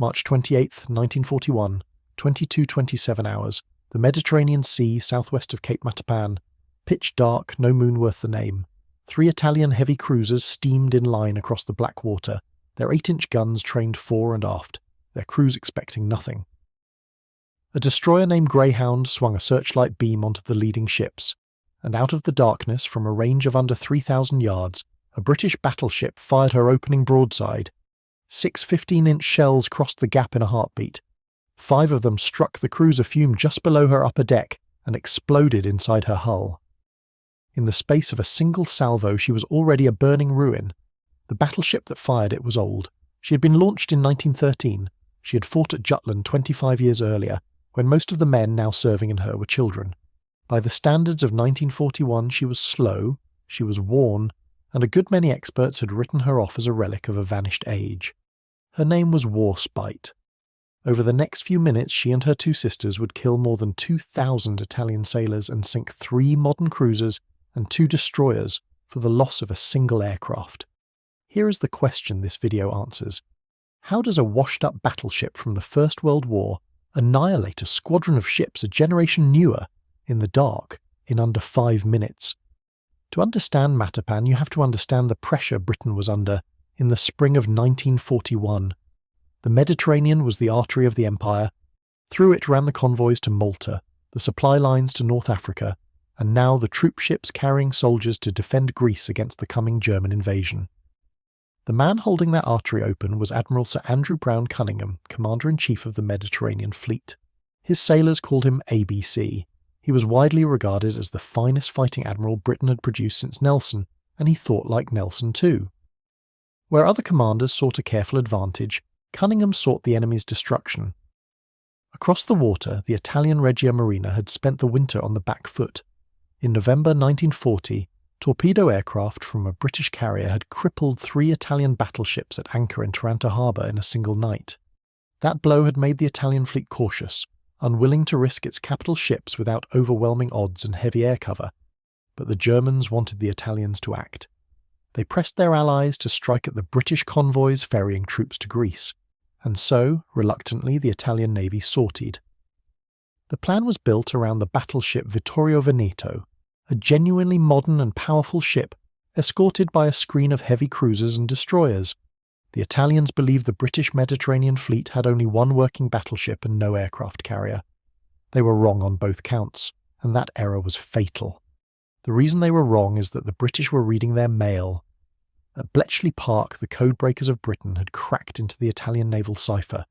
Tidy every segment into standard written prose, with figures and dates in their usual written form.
March 28, 1941, 22:27 hours, the Mediterranean Sea southwest of Cape Matapan. Pitch dark, no moon worth the name. 3 Italian heavy cruisers steamed in line across the black water, their 8-inch guns trained fore and aft, their crews expecting nothing. A destroyer named Greyhound swung a searchlight beam onto the leading ships, and out of the darkness, from a range of under 3,000 yards, a British battleship fired her opening broadside. 6 15-inch shells crossed the gap in a heartbeat. 5 of them struck the cruiser Fiume just below her upper deck and exploded inside her hull. In the space of a single salvo, she was already a burning ruin. The battleship that fired it was old. She had been launched in 1913. She had fought at Jutland 25 years earlier, when most of the men now serving in her were children. By the standards of 1941, she was slow, she was worn, and a good many experts had written her off as a relic of a vanished age. Her name was Warspite. Over the next few minutes, she and her 2 sisters would kill more than 2,000 Italian sailors and sink 3 modern cruisers and 2 destroyers for the loss of a single aircraft. Here is the question this video answers. How does a washed-up battleship from the First World War annihilate a squadron of ships a generation newer, in the dark, in under 5 minutes? To understand Matapan, you have to understand the pressure Britain was under in the spring of 1941. The Mediterranean was the artery of the empire. Through it ran the convoys to Malta, the supply lines to North Africa, and now the troop ships carrying soldiers to defend Greece against the coming German invasion. The man holding that artery open was Admiral Sir Andrew Cunningham, Commander-in-Chief of the Mediterranean Fleet. His sailors called him ABC. He was widely regarded as the finest fighting admiral Britain had produced since Nelson, and he thought like Nelson too. Where other commanders sought a careful advantage, Cunningham sought the enemy's destruction. Across the water, the Italian Regia Marina had spent the winter on the back foot. In November 1940, torpedo aircraft from a British carrier had crippled 3 Italian battleships at anchor in Taranto harbour in a single night. That blow had made the Italian fleet cautious, unwilling to risk its capital ships without overwhelming odds and heavy air cover. But the Germans wanted the Italians to act. They pressed their allies to strike at the British convoys ferrying troops to Greece, and so, reluctantly, the Italian navy sortied. The plan was built around the battleship Vittorio Veneto, a genuinely modern and powerful ship, escorted by a screen of heavy cruisers and destroyers. The Italians believed the British Mediterranean fleet had only 1 working battleship and no aircraft carrier. They were wrong on both counts, and that error was fatal. The reason they were wrong is that the British were reading their mail. At Bletchley Park, the codebreakers of Britain had cracked into the Italian naval cipher.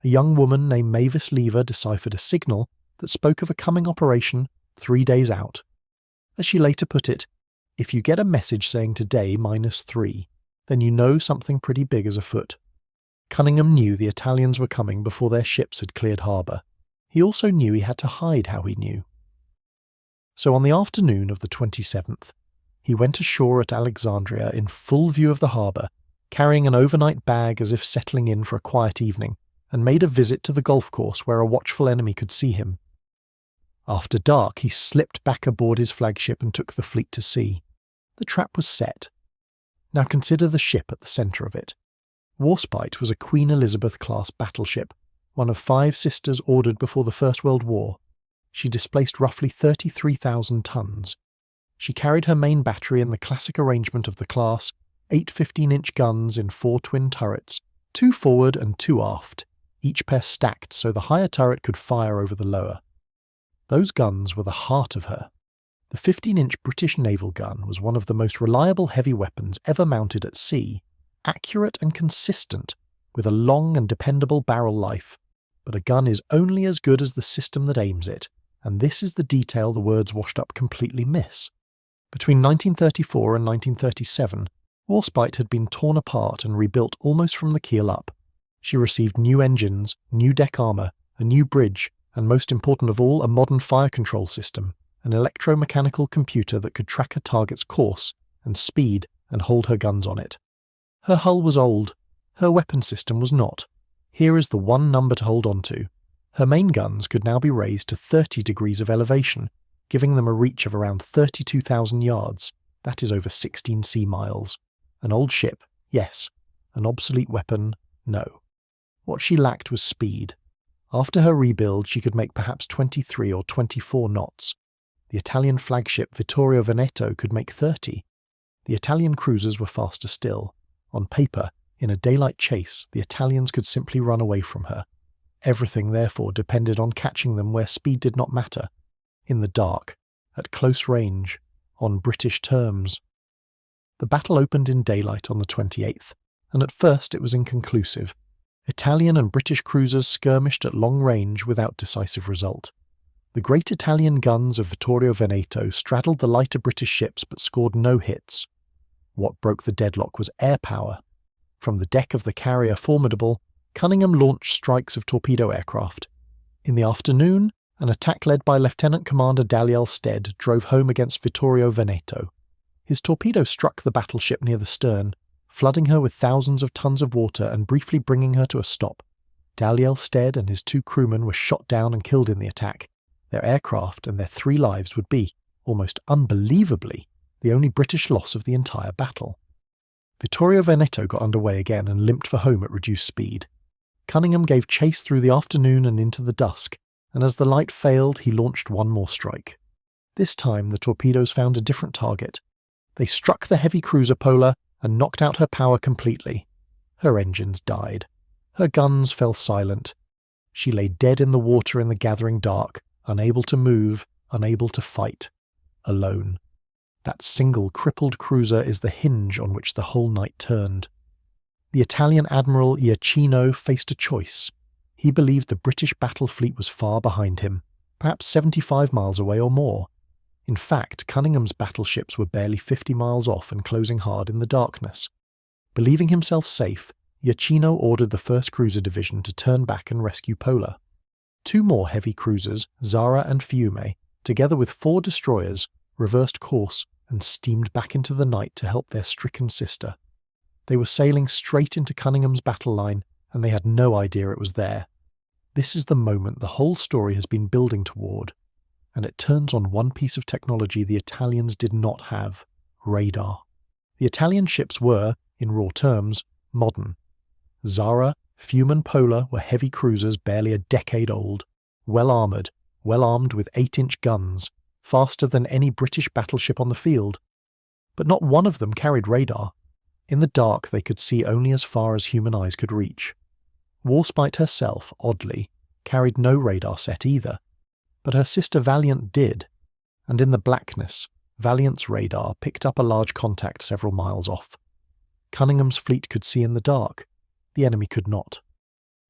A young woman named Mavis Lever deciphered a signal that spoke of a coming operation 3 days out. As she later put it, if you get a message saying today -3, then you know something pretty big is afoot. Cunningham knew the Italians were coming before their ships had cleared harbour. He also knew he had to hide how he knew. So on the afternoon of the 27th, he went ashore at Alexandria in full view of the harbour, carrying an overnight bag as if settling in for a quiet evening, and made a visit to the golf course where a watchful enemy could see him. After dark, he slipped back aboard his flagship and took the fleet to sea. The trap was set. Now consider the ship at the centre of it. Warspite was a Queen Elizabeth-class battleship, one of 5 sisters ordered before the First World War. She displaced roughly 33,000 tons. She carried her main battery in the classic arrangement of the class, 8 15-inch guns in 4 twin turrets, 2 forward and 2 aft, each pair stacked so the higher turret could fire over the lower. Those guns were the heart of her. The 15-inch British naval gun was one of the most reliable heavy weapons ever mounted at sea, accurate and consistent, with a long and dependable barrel life. But a gun is only as good as the system that aims it, and this is the detail the words washed up completely miss. Between 1934 and 1937, Warspite had been torn apart and rebuilt almost from the keel up. She received new engines, new deck armour, a new bridge, and most important of all, a modern fire control system, an electromechanical computer that could track a target's course and speed and hold her guns on it. Her hull was old. Her weapon system was not. Here is the one number to hold on to. Her main guns could now be raised to 30 degrees of elevation, giving them a reach of around 32,000 yards. That is over 16 sea miles. An old ship, yes. An obsolete weapon, no. What she lacked was speed. After her rebuild, she could make perhaps 23 or 24 knots. The Italian flagship Vittorio Veneto could make 30. The Italian cruisers were faster still. On paper, in a daylight chase, the Italians could simply run away from her. Everything, therefore, depended on catching them where speed did not matter. In the dark, at close range, on British terms. The battle opened in daylight on the 28th, and at first it was inconclusive. Italian and British cruisers skirmished at long range without decisive result. The great Italian guns of Vittorio Veneto straddled the lighter British ships but scored no hits. What broke the deadlock was air power. From the deck of the carrier Formidable, Cunningham launched strikes of torpedo aircraft. In the afternoon, an attack led by Lieutenant Commander Daniel Stead drove home against Vittorio Veneto. His torpedo struck the battleship near the stern, flooding her with thousands of tons of water and briefly bringing her to a stop. Daniel Stead and his 2 crewmen were shot down and killed in the attack. Their aircraft and their 3 lives would be, almost unbelievably, the only British loss of the entire battle. Vittorio Veneto got underway again and limped for home at reduced speed. Cunningham gave chase through the afternoon and into the dusk, and as the light failed, he launched one more strike. This time the torpedoes found a different target. They struck the heavy cruiser Pola and knocked out her power completely. Her engines died. Her guns fell silent. She lay dead in the water in the gathering dark, unable to move, unable to fight. Alone. That single crippled cruiser is the hinge on which the whole night turned. The Italian Admiral Iachino faced a choice. He believed the British battle fleet was far behind him, perhaps 75 miles away or more. In fact, Cunningham's battleships were barely 50 miles off and closing hard in the darkness. Believing himself safe, Iachino ordered the 1st Cruiser Division to turn back and rescue Pola. 2 more heavy cruisers, Zara and Fiume, together with 4 destroyers, reversed course and steamed back into the night to help their stricken sister. They were sailing straight into Cunningham's battle line, and they had no idea it was there. This is the moment the whole story has been building toward, and it turns on one piece of technology the Italians did not have: radar. The Italian ships were, in raw terms, modern. Zara, Fiume and Pola were heavy cruisers barely a decade old, well-armoured, well-armed with 8-inch guns, faster than any British battleship on the field. But not one of them carried radar. In the dark they could see only as far as human eyes could reach. Warspite herself, oddly, carried no radar set either. But her sister Valiant did, and in the blackness, Valiant's radar picked up a large contact several miles off. Cunningham's fleet could see in the dark. The enemy could not.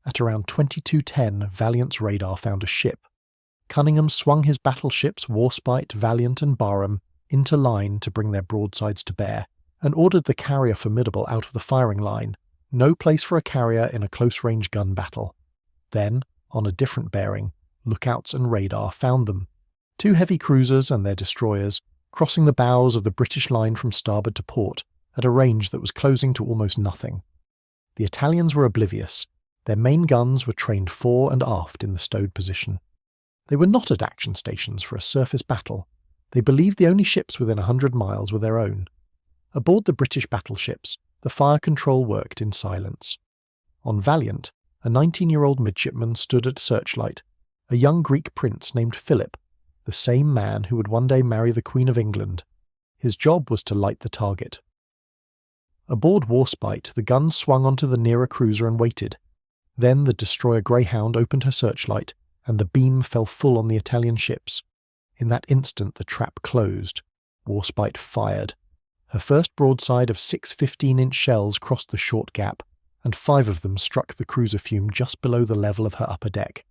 At around 22:10, Valiant's radar found a ship. Cunningham swung his battleships Warspite, Valiant and Barham into line to bring their broadsides to bear, and ordered the carrier Formidable out of the firing line. No place for a carrier in a close-range gun battle. Then, on a different bearing, lookouts and radar found them. 2 heavy cruisers and their destroyers, crossing the bows of the British line from starboard to port, at a range that was closing to almost nothing. The Italians were oblivious. Their main guns were trained fore and aft in the stowed position. They were not at action stations for a surface battle. They believed the only ships within 100 miles were their own. Aboard the British battleships, the fire control worked in silence. On Valiant, a 19-year-old midshipman stood at searchlight, a young Greek prince named Philip, the same man who would one day marry the Queen of England. His job was to light the target. Aboard Warspite, the guns swung onto the nearer cruiser and waited. Then the destroyer Greyhound opened her searchlight, and the beam fell full on the Italian ships. In that instant the trap closed. Warspite fired. Her first broadside of 6 15-inch shells crossed the short gap, and 5 of them struck the cruiser Fiume just below the level of her upper deck.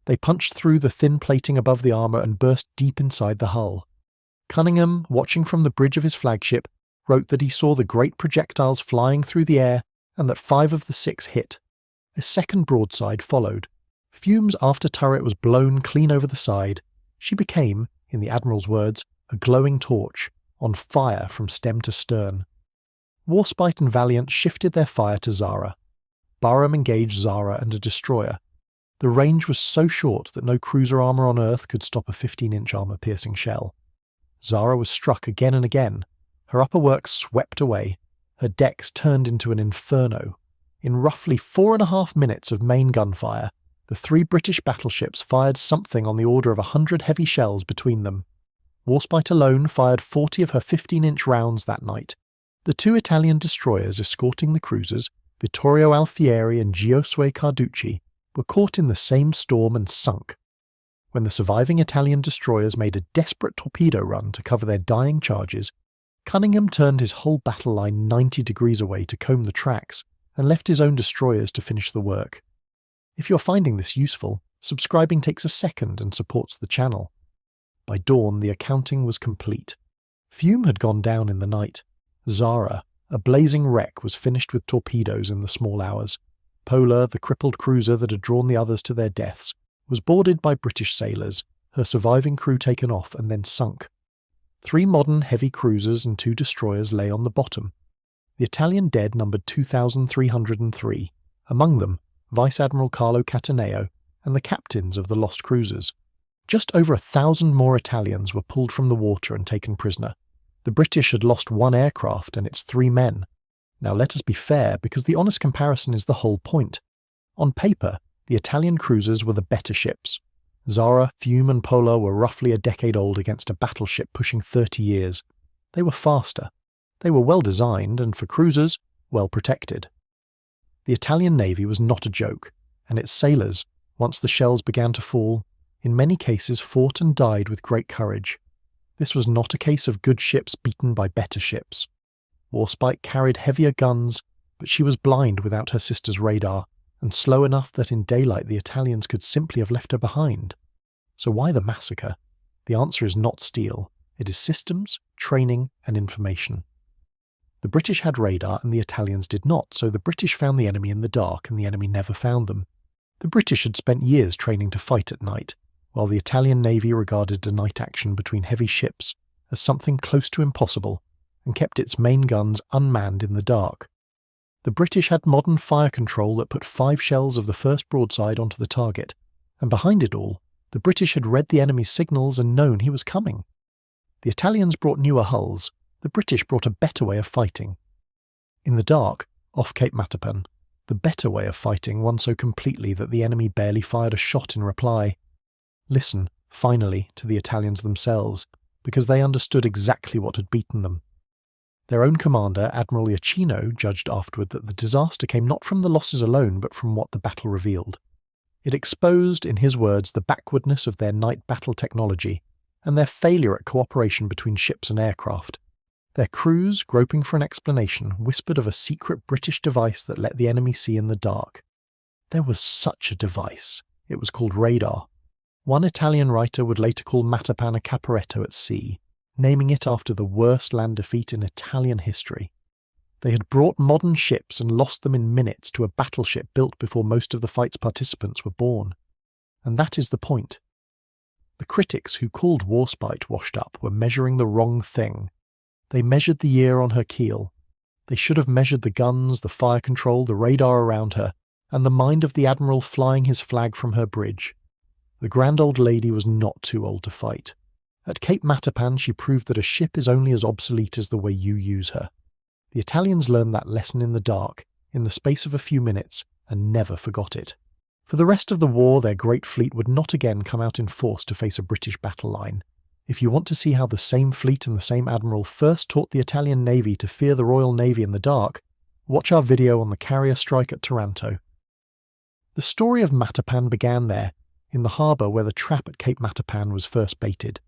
They punched through the thin plating above the armour and burst deep inside the hull. Cunningham, watching from the bridge of his flagship, wrote that he saw the great projectiles flying through the air and that 5 of the 6 hit. A second broadside followed. Fiume's after turret was blown clean over the side. She became, in the Admiral's words, a glowing torch, on fire from stem to stern. Warspite and Valiant shifted their fire to Zara. Barham engaged Zara and a destroyer. The range was so short that no cruiser armour on Earth could stop a 15-inch armour-piercing shell. Zara was struck again and again. Her upper works swept away. Her decks turned into an inferno. In roughly 4.5 minutes of main gunfire, the 3 British battleships fired something on the order of 100 heavy shells between them. Warspite alone fired 40 of her 15-inch rounds that night. The 2 Italian destroyers escorting the cruisers, Vittorio Alfieri and Giosuè Carducci, were caught in the same storm and sunk. When the surviving Italian destroyers made a desperate torpedo run to cover their dying charges, Cunningham turned his whole battle line 90 degrees away to comb the tracks and left his own destroyers to finish the work. If you're finding this useful, subscribing takes a second and supports the channel. By dawn, the accounting was complete. Fiume had gone down in the night. Zara, a blazing wreck, was finished with torpedoes in the small hours. Pola, the crippled cruiser that had drawn the others to their deaths, was boarded by British sailors, her surviving crew taken off and then sunk. 3 modern heavy cruisers and 2 destroyers lay on the bottom. The Italian dead numbered 2,303, among them Vice Admiral Carlo Cataneo and the captains of the lost cruisers. Just over 1,000 more Italians were pulled from the water and taken prisoner. The British had lost 1 aircraft and its 3 men. Now let us be fair, because the honest comparison is the whole point. On paper, the Italian cruisers were the better ships. Zara, Fiume and Pola were roughly a decade old against a battleship pushing 30 years. They were faster. They were well designed and, for cruisers, well protected. The Italian Navy was not a joke, and its sailors, once the shells began to fall, in many cases fought and died with great courage. This was not a case of good ships beaten by better ships. Warspite carried heavier guns, but she was blind without her sister's radar, and slow enough that in daylight the Italians could simply have left her behind. So why the massacre? The answer is not steel. It is systems, training, and information. The British had radar and the Italians did not, so the British found the enemy in the dark and the enemy never found them. The British had spent years training to fight at night, while the Italian Navy regarded a night action between heavy ships as something close to impossible and kept its main guns unmanned in the dark. The British had modern fire control that put 5 shells of the first broadside onto the target, and behind it all, the British had read the enemy's signals and known he was coming. The Italians brought newer hulls, the British brought a better way of fighting. In the dark, off Cape Matapan, the better way of fighting won so completely that the enemy barely fired a shot in reply. Listen, finally, to the Italians themselves, because they understood exactly what had beaten them. Their own commander, Admiral Iachino, judged afterward that the disaster came not from the losses alone but from what the battle revealed. It exposed, in his words, the backwardness of their night battle technology and their failure at cooperation between ships and aircraft. Their crews, groping for an explanation, whispered of a secret British device that let the enemy see in the dark. There was such a device. It was called radar. One Italian writer would later call Matapan a caporetto at sea, naming it after the worst land defeat in Italian history. They had brought modern ships and lost them in minutes to a battleship built before most of the fight's participants were born. And that is the point. The critics who called Warspite washed up were measuring the wrong thing. They measured the year on her keel. They should have measured the guns, the fire control, the radar around her, and the mind of the Admiral flying his flag from her bridge. The grand old lady was not too old to fight. At Cape Matapan she proved that a ship is only as obsolete as the way you use her. The Italians learned that lesson in the dark, in the space of a few minutes, and never forgot it. For the rest of the war their great fleet would not again come out in force to face a British battle line. If you want to see how the same fleet and the same admiral first taught the Italian Navy to fear the Royal Navy in the dark, watch our video on the carrier strike at Taranto. The story of Matapan began there, in the harbour where the trap at Cape Matapan was first baited.